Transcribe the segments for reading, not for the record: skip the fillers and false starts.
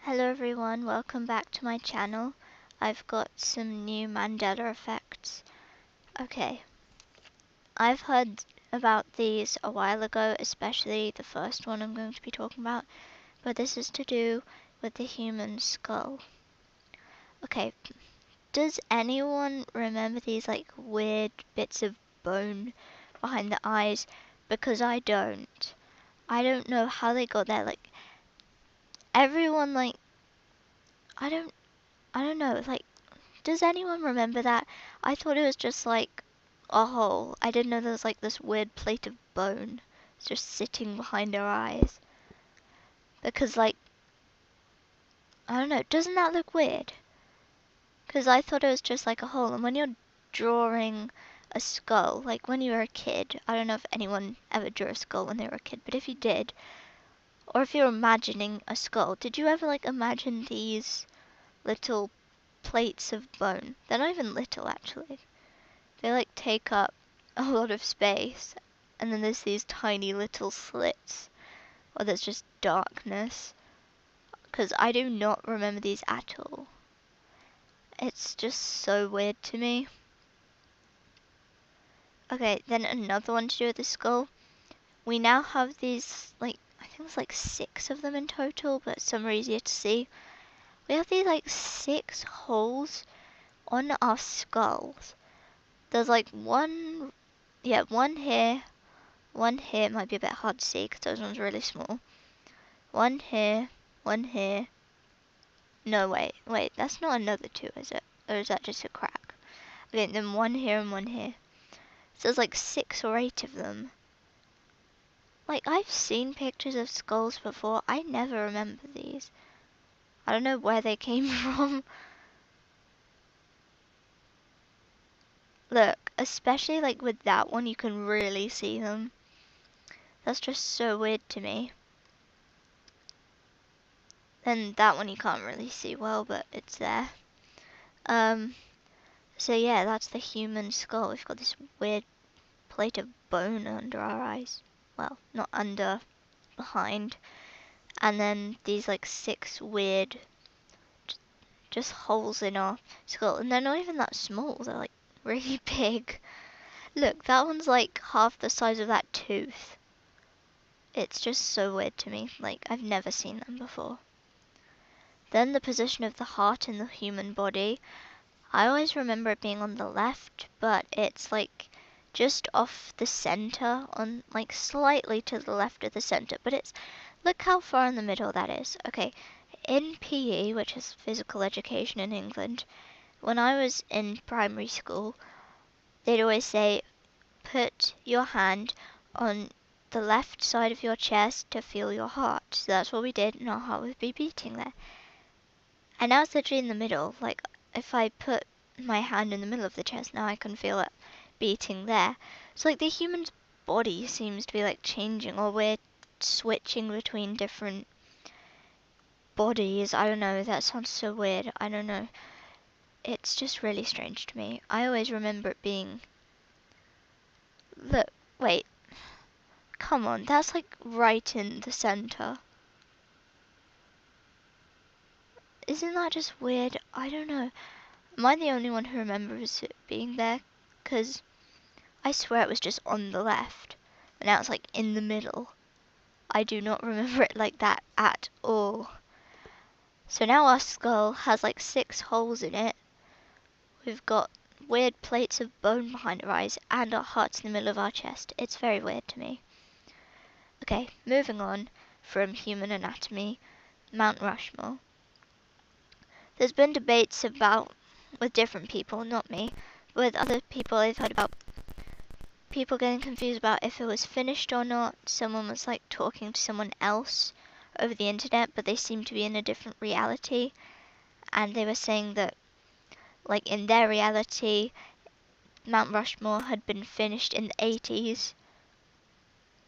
Hello everyone, welcome back to my channel. I've got some new Mandela effects. Okay, I've heard about these a while ago, especially the first one I'm going to be talking about, but this is to do with the human skull. Okay, does anyone remember these like weird bits of bone behind the eyes? Because I don't. I don't know how they got there. Like, everyone I don't I don't know, like, does anyone remember that? I thought it was just like a hole. I didn't know there was like this weird plate of bone just sitting behind her eyes. Because like, I don't know, doesn't that look weird? Because I thought it was just like a hole. And when you're drawing a skull, like when you were a kid, I don't know if anyone ever drew a skull when they were a kid, but if you did, or if you're imagining a skull, did you ever like imagine these little plates of bone? They're not even little actually. They like take up a lot of space, and then there's these tiny little slits, or there's just darkness, because I do not remember these at all. It's just so weird to me. Okay, then another one to do with the skull. We now have these, like, I think there's like 6 of them in total, but some are easier to see. We have these like 6 holes on our skulls. There's like one here, one here, might be a bit hard to see because those ones are really small. One here, one here. No, wait, that's not another 2, is it? Or is that just a crack? Okay, then one here and one here. So there's like 6 or 8 of them. Like, I've seen pictures of skulls before. I never remember these. I don't know where they came from. Look, especially like with that one, you can really see them. That's just so weird to me. Then that one you can't really see well, but it's there. So yeah, that's the human skull. We've got this weird plate of bone under our eyes. Well, not under, behind. And then these like 6 weird just holes in our skull. And they're not even that small, they're like really big. Look, that one's like half the size of that tooth. It's just so weird to me. Like, I've never seen them before. Then the position of the heart in the human body. I always remember it being on the left, but it's like just off the center, on like slightly to the left of the center, but it's, look how far in the middle that is. Okay, in PE, which is physical education in England, when I was in primary school, they'd always say, put your hand on the left side of your chest to feel your heart. So that's what we did, and our heart would be beating there. And now it's literally in the middle. Like, if I put my hand in the middle of the chest, now I can feel it beating there. So like the human's body seems to be like changing, or we're switching between different bodies. I don't know, that sounds so weird. I don't know. It's just really strange to me. I always remember it being, look, wait, come on, that's like right in the center. Isn't that just weird? I don't know. Am I the only one who remembers it being there? Because I swear it was just on the left, but now it's like in the middle. I do not remember it like that at all. So now our skull has like 6 holes in it. We've got weird plates of bone behind our eyes, and our heart's in the middle of our chest. It's very weird to me. Okay, moving on from human anatomy, Mount Rushmore. There's been debates about, with different people, not me, but with other people I've heard about people getting confused about if it was finished or not. Someone was like talking to someone else over the internet, but they seemed to be in a different reality, and they were saying that like in their reality Mount Rushmore had been finished in the 80s,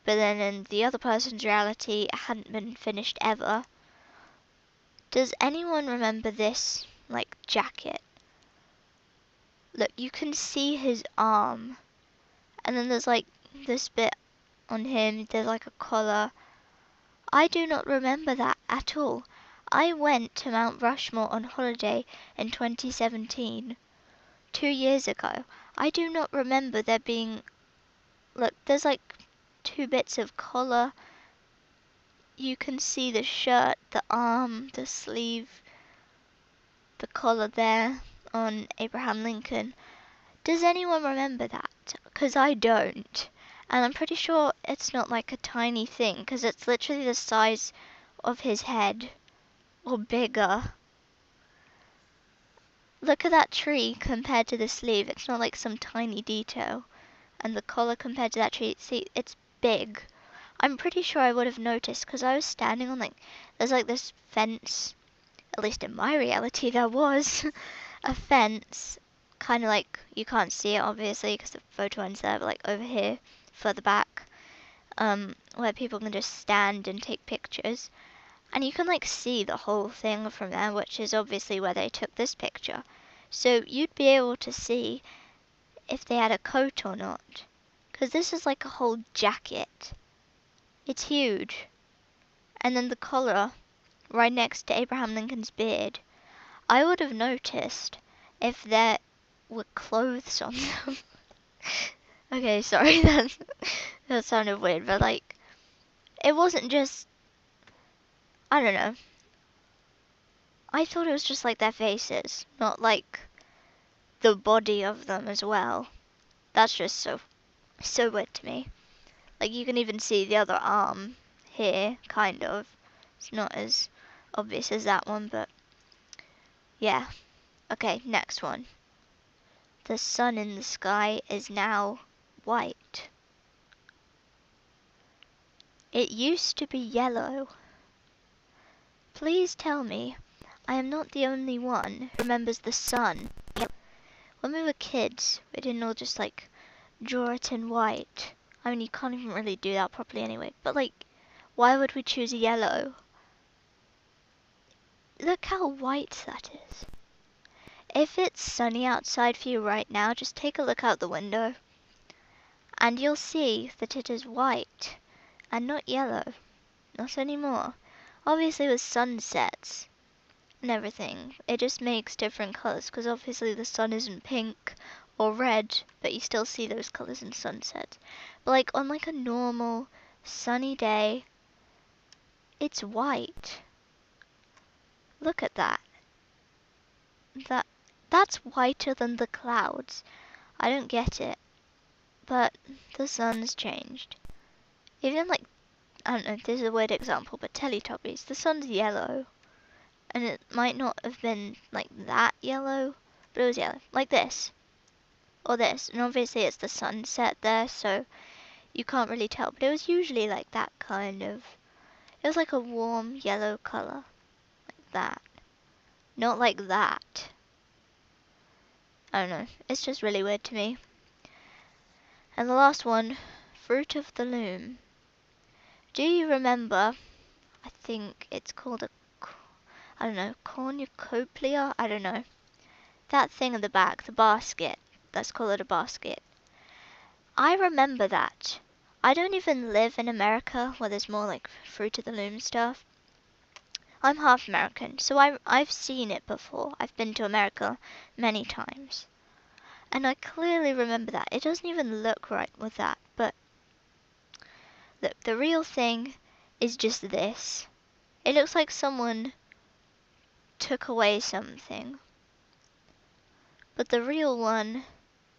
but then in the other person's reality it hadn't been finished ever. Does anyone remember this like jacket? Look, you can see his arm, and then there's like this bit on him, there's like a collar. I do not remember that at all. I went to Mount Rushmore on holiday in 2017, 2 years ago. I do not remember there being, look, there's like two bits of collar. You can see the shirt, the arm, the sleeve, the collar there on Abraham Lincoln. Does anyone remember that? Because I don't. And I'm pretty sure it's not like a tiny thing, because it's literally the size of his head, or bigger. Look at that tree compared to the sleeve. It's not like some tiny detail. And the collar compared to that tree, see, it's big. I'm pretty sure I would have noticed, because I was standing on, like, there's like this fence. At least in my reality, there was a fence. Kind of like, you can't see it obviously because the photo ends there, but like over here, further back, where people can just stand and take pictures. And you can like see the whole thing from there, which is obviously where they took this picture. So you'd be able to see if they had a coat or not. Because this is like a whole jacket. It's huge. And then the collar, right next to Abraham Lincoln's beard. I would have noticed if there were clothes on them. Okay, sorry, that sounded weird, but like, it wasn't just, I don't know. I thought it was just like their faces, not like the body of them as well. That's just so weird to me. Like, you can even see the other arm here, kind of. It's not as obvious as that one, but yeah. Okay, next one. The sun in the sky is now white. It used to be yellow. Please tell me I am not the only one who remembers the sun. When we were kids, we didn't all just like draw it in white. I mean, you can't even really do that properly anyway. But like, why would we choose yellow? Look how white that is. If it's sunny outside for you right now, just take a look out the window. And you'll see that it is white and not yellow. Not anymore. Obviously with sunsets and everything, it just makes different colors because obviously the sun isn't pink or red, but you still see those colors in sunsets. But like on like a normal sunny day, it's white. Look at that. That's whiter than the clouds. I don't get it. But the sun's changed. Even like, I don't know, this is a weird example, but Teletubbies, the sun's yellow. And it might not have been like that yellow, but it was yellow. Like this. Or this. And obviously it's the sunset there, so you can't really tell. But it was usually like that kind of, it was like a warm yellow color. Like that. Not like that. I don't know. It's just really weird to me. And the last one, fruit of the loom. Do you remember, I think it's called a, I don't know, cornucopia? I don't know. That thing in the back, the basket. Let's call it a basket. I remember that. I don't even live in America where there's more like fruit of the loom stuff. I'm half American, so I've seen it before. I've been to America many times. And I clearly remember that. It doesn't even look right with that, but look, the real thing is just this. It looks like someone took away something. But the real one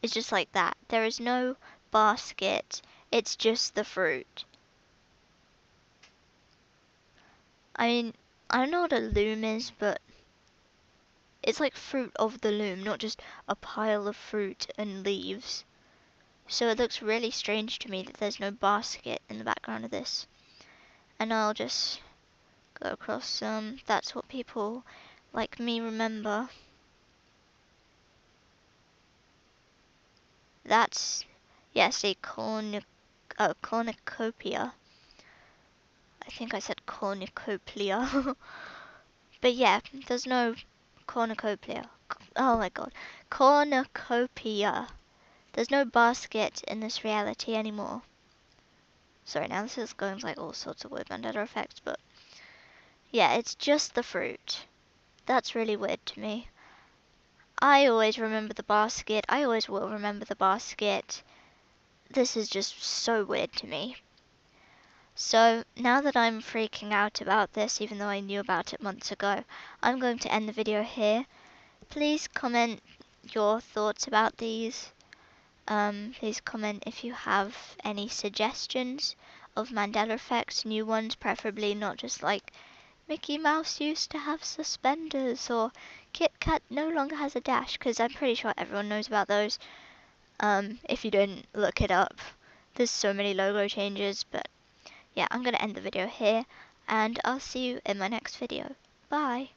is just like that. There is no basket. It's just the fruit. I mean, I don't know what a loom is, but it's like fruit of the loom, not just a pile of fruit and leaves. So it looks really strange to me that there's no basket in the background of this. And I'll just go across some. That's what people like me remember. That's, yes, a cornucopia. I think I said cornucopia. But yeah, there's no cornucopia. Oh my god. Cornucopia. There's no basket in this reality anymore. Sorry, now this is going like all sorts of weird Mandela effects, but Yeah, it's just the fruit. That's really weird to me. I always remember the basket. I always will remember the basket. This is just so weird to me. So now that I'm freaking out about this, even though I knew about it months ago, I'm going to end the video here. Please comment your thoughts about these. Please comment if you have any suggestions of Mandela effects, new ones, preferably not just like Mickey Mouse used to have suspenders or Kit Kat no longer has a dash, because I'm pretty sure everyone knows about those. If you didn't, look it up. There's so many logo changes, but yeah, I'm gonna end the video here, and I'll see you in my next video. Bye!